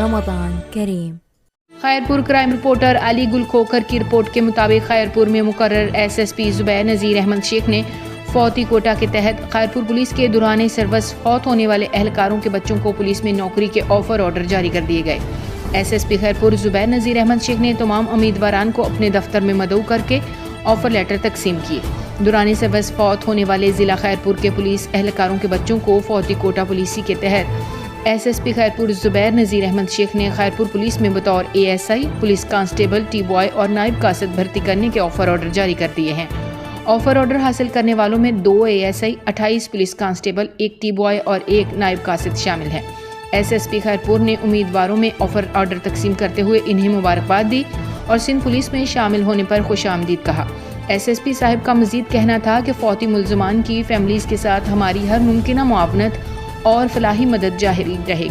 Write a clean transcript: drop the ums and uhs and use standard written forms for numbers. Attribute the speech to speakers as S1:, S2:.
S1: رمضان کریم۔
S2: Khairpur crime reporter علی گل کھوکھر کی report کے مطابق خیرپور میں مقرر ایس ایس پی زبیر نذیر احمد شیخ نے فوتی کوٹا کے تحت خیرپور پولیس کے دوران سروس فوت ہونے والے اہلکاروں کے بچوں کو پولیس میں نوکری کے آفر آرڈر جاری کر دیے گئے۔ ایس ایس پی خیرپور زبیر نذیر احمد شیخ نے تمام امیدواران کو اپنے دفتر میں مدعو کر کے آفر لیٹر تقسیم کیے۔ دوران سروس فوت ہونے والے ضلع خیرپور کے پولیس اہلکاروں کے بچوں کو فوتی کوٹا پالیسی کے تحت ایس ایس پی خیرپور زبیر نذیر احمد شیخ نے خیرپور پولیس میں بطور A S I, police constable, T boy اور نائب قاصد بھرتی کرنے کے آفر آرڈر جاری کر دیے ہیں۔ آفر آرڈر حاصل کرنے والوں میں 2 A S I, 28 police constable, 1 T boy اور 1 نائب قاصد شامل ہیں۔ ایس ایس پی خیرپور نے امیدواروں میں آفر آرڈر تقسیم کرتے ہوئے انہیں مبارکباد دی اور سندھ پولیس میں شامل ہونے پر خوش آمدید کہا۔ ایس ایس پی صاحب کا مزید کہنا تھا کہ فوتی ملزمان کی فیملیز کے ساتھ ہماری ہر ممکنہ معاونت اور فلاحی مدد جاری رہے گی۔